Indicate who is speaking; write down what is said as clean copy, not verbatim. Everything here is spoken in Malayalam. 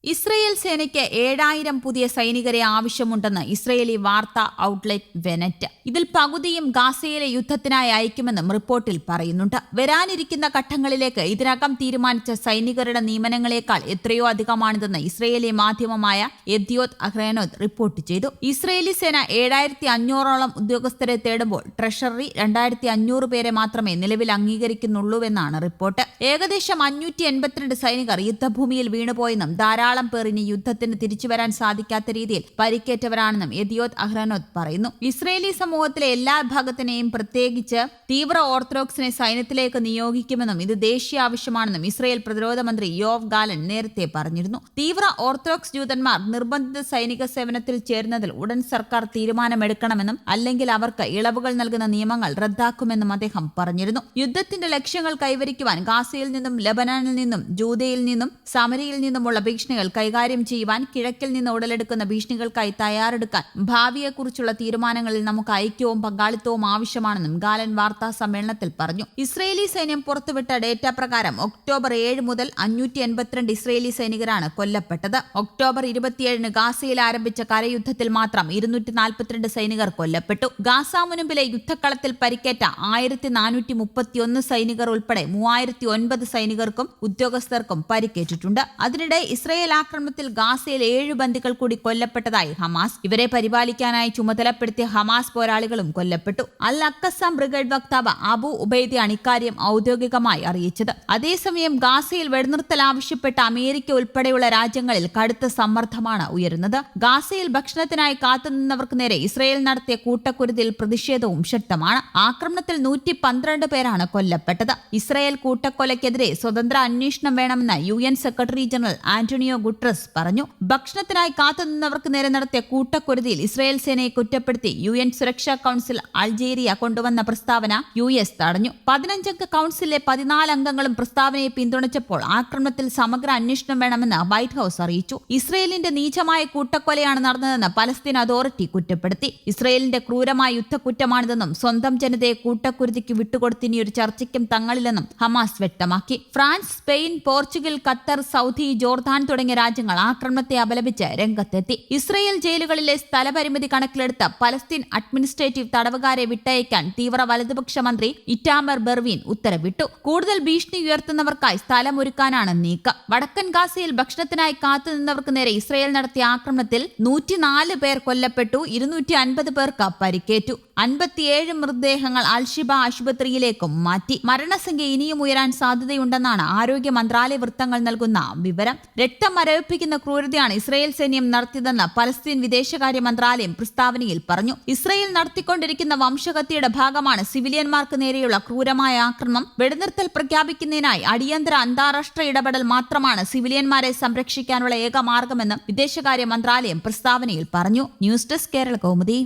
Speaker 1: ഇസ്രയേൽ സേനയ്ക്ക് 7000 പുതിയ സൈനികരെ ആവശ്യമുണ്ടെന്ന് ഇസ്രയേലി വാർത്താ ഔട്ട്ലെറ്റ് വെനറ്റ്. ഇതിൽ പകുതിയും ഗാസയിലെ യുദ്ധത്തിനായി അയക്കുമെന്നും റിപ്പോർട്ടിൽ പറയുന്നുണ്ട്. വരാനിരിക്കുന്ന ഘട്ടങ്ങളിലേക്ക് ഇതിനകം തീരുമാനിച്ച സൈനികരുടെ നിയമനങ്ങളെക്കാൾ എത്രയോ അധികമാണിതെന്ന് ഇസ്രയേലി മാധ്യമമായ യെദിയോത്ത് അഹ്റോനോത്ത് റിപ്പോർട്ട് ചെയ്തു. ഇസ്രയേലി സേന 7500ഓളം ഉദ്യോഗസ്ഥരെ തേടുമ്പോൾ ട്രഷറി 2500 പേരെ മാത്രമേ നിലവിൽ അംഗീകരിക്കുന്നുള്ളൂവെന്നാണ് റിപ്പോർട്ട്. ഏകദേശം 582 സൈനികർ യുദ്ധഭൂമിയിൽ വീണുപോയെന്നും ധാരാളം പേർ ഇനി യുദ്ധത്തിന് തിരിച്ചുവരാൻ സാധിക്കാത്ത രീതിയിൽ പരിക്കേറ്റവരാണെന്നും യെദിയോത്ത് അഹ്റോനോത്ത് പറയുന്നു. ഇസ്രയേലി സമൂഹത്തിലെ എല്ലാ വിഭാഗത്തിനെയും പ്രത്യേകിച്ച് തീവ്ര ഓർത്തഡോക്സിനെ സൈന്യത്തിലേക്ക് നിയോഗിക്കുമെന്നും ഇത് ദേശീയ ആവശ്യമാണെന്നും ഇസ്രയേൽ പ്രതിരോധ മന്ത്രി യോവ് ഗാലന്റ് നേരത്തെ പറഞ്ഞിരുന്നു. തീവ്ര ഓർത്തഡോക്സ് ജൂതന്മാർ നിർബന്ധിത സൈനിക സേവനത്തിൽ ചേരുന്നതിൽ ഉടൻ സർക്കാർ തീരുമാനമെടുക്കണമെന്നും അല്ലെങ്കിൽ അവർക്ക് ഇളവുകൾ നൽകുന്ന നിയമങ്ങൾ റദ്ദാക്കുമെന്നും അദ്ദേഹം പറഞ്ഞിരുന്നു. യുദ്ധത്തിന്റെ ലക്ഷ്യങ്ങൾ കൈവരിക്കുവാൻ ഗാസയിൽ നിന്നും ലബനാനിൽ നിന്നും ജൂദയിൽ നിന്നും സമരിയിൽ നിന്നുമുള്ള ഭീഷണികൾ കൈകാര്യം ചെയ്യുവാൻ കിഴക്കിൽ നിന്ന് ഉടലെടുക്കുന്ന ഭീഷണികൾക്കായി തയ്യാറെടുക്കാൻ ഭാവിയെക്കുറിച്ചുള്ള തീരുമാനങ്ങളിൽ നമുക്ക് ഐക്യവും പങ്കാളിത്തവും ആവശ്യമാണെന്നും ഗാലന്റ് വാർത്താ സമ്മേളനത്തിൽ പറഞ്ഞു. ഇസ്രയേലി സൈന്യം പുറത്തുവിട്ട ഡേറ്റ പ്രകാരം ഒക്ടോബർ 7 മുതൽ 582 ഇസ്രയേലി സൈനികരാണ് കൊല്ലപ്പെട്ടത്. ഒക്ടോബർ 27 ഗാസയിൽ ആരംഭിച്ച കരയുദ്ധത്തിൽ മാത്രം 242 സൈനികർ കൊല്ലപ്പെട്ടു. ഗാസ മുനമ്പിലെ യുദ്ധക്കളത്തിൽ പരിക്കേറ്റ 1431 സൈനികർ ഉൾപ്പെടെ 3009 സൈനികർക്കും ഉദ്യോഗസ്ഥർക്കും പരിക്കേറ്റിട്ടുണ്ട്. അതിനിടെ ഇസ്രയേൽ ആക്രമണത്തിൽ ഗാസയിൽ 7 ബന്ദികൾ കൂടി കൊല്ലപ്പെട്ടതായി ഹമാസ്. ഇവരെ പരിപാലിക്കാനായി ചുമതലപ്പെടുത്തിയ ഹമാസ് പോരാളികളും കൊല്ലപ്പെട്ടു. അൽ അഖ്സാം ബ്രിഗേഡ് വക്താവ് അബു ഉബൈദയാണ് ഇക്കാര്യം ഔദ്യോഗികമായി അറിയിച്ചത്. അതേസമയം ഗാസയിൽ വെടിനിർത്തൽ ആവശ്യപ്പെട്ട അമേരിക്ക ഉൾപ്പെടെയുള്ള രാജ്യങ്ങളിൽ കടുത്ത സമ്മർദ്ദമാണ് ഉയരുന്നത്. ഗാസയിൽ ഭക്ഷണത്തിനായി കാത്തുനിന്നവർക്ക് നേരെ ഇസ്രയേൽ നടത്തിയ കൂട്ടക്കുരുതിയിൽ പ്രതിഷേധവും ശക്തമാണ്. ആക്രമണത്തിൽ 112 പേരാണ് കൊല്ലപ്പെട്ടത്. ഇസ്രയേൽ കൂട്ടക്കൊലയ്ക്കെതിരെ സ്വതന്ത്ര അന്വേഷണം വേണമെന്ന് UN secretary general Antonio Guterres പറഞ്ഞു. ഭക്ഷണത്തിനായി കാത്തുനിന്നവർക്ക് നേരെ നടത്തിയ കൂട്ടക്കുരുതിയിൽ ഇസ്രയേൽ സേനയെ കുറ്റപ്പെടുത്തി UN സുരക്ഷാ കൌൺസിൽ അൾജീരിയ കൊണ്ടുവന്ന പ്രസ്താവന US തടഞ്ഞു. 15 അംഗ കൌൺസിലിലെ 14 അംഗങ്ങളും പ്രസ്താവനയെ പിന്തുണച്ചപ്പോൾ ആക്രമണത്തിൽ സമഗ്ര അന്വേഷണം വേണമെന്ന് വൈറ്റ് ഹൌസ് അറിയിച്ചു. ഇസ്രയേലിന്റെ നീചമായ കൂട്ടക്കൊലയാണ് നടന്നതെന്ന് പലസ്തീൻ അതോറിറ്റി കുറ്റപ്പെടുത്തി. ഇസ്രയേലിന്റെ ക്രൂരമായ യുദ്ധക്കുറ്റമാണിതെന്നും സ്വന്തം ജനതയെ കൂട്ടക്കുരുതിക്ക് വിട്ടുകൊടുത്തിനി ഒരു ചർച്ചയ്ക്കും തങ്ങളില്ലെന്നും ഹമാസ് വ്യക്തമാക്കി. France, Spain, Portugal, Qatar, Saudi, Jordan തുടങ്ങിയ രാജ്യങ്ങൾ ആക്രമണത്തെ അപലപിച്ച് രംഗത്തെത്തി. ഇസ്രയേൽ ജയിലുകളിലെ സ്ഥലപരിമിതി കണക്കിലെടുത്ത് പലസ്തീൻ അഡ്മിനിസ്ട്രേറ്റീവ് തടവുകാരെ വിട്ടയക്കാൻ തീവ്ര വലതുപക്ഷ മന്ത്രി ഇറ്റാമർ ബെർവീൻ ഉത്തരവിട്ടു. കൂടുതൽ ഭീഷണി ഉയർത്തുന്നവർക്കായി സ്ഥലമൊരുക്കാനാണ് നീക്കം. വടക്കൻ ഗാസയിൽ ഭക്ഷണത്തിനായി കാത്തുനിന്നവർക്ക് നേരെ ഇസ്രയേൽ നടത്തിയ ആക്രമണത്തിൽ 104 പേർ കൊല്ലപ്പെട്ടു, 250 പേർക്ക് പരിക്കേറ്റു. 57 മൃതദേഹങ്ങൾ അൽഷിബ ആശുപത്രിയിലേക്കും മാറ്റി. മരണസംഖ്യ ഇനിയും ഉയരാൻ സാധ്യതയുണ്ടെന്നാണ് ആരോഗ്യ മന്ത്രാലയ വൃത്തങ്ങൾ നൽകുന്ന വിവരം. രക്തം മരവിപ്പിക്കുന്ന ക്രൂരതയാണ് ഇസ്രയേൽ സൈന്യം നടത്തിയതെന്ന് പലസ്തീൻ വിദേശകാര്യ മന്ത്രാലയം പ്രസ്താവനയിൽ പറഞ്ഞു. ഇസ്രയേൽ നടത്തിക്കൊണ്ടിരിക്കുന്ന വംശഹത്യയുടെ ഭാഗമാണ് സിവിലിയന്മാർക്ക് നേരെയുള്ള ക്രൂരമായ ആക്രമണം. വെടിനിർത്തൽ പ്രഖ്യാപിക്കുന്നതിനായി അടിയന്തര അന്താരാഷ്ട്ര ഇടപെടൽ മാത്രമാണ് സിവിലിയന്മാരെ സംരക്ഷിക്കാനുള്ള ഏക മാർഗമെന്ന് വിദേശകാര്യ മന്ത്രാലയം പ്രസ്താവനയിൽ പറഞ്ഞു. News desk Kerala Kaumudi.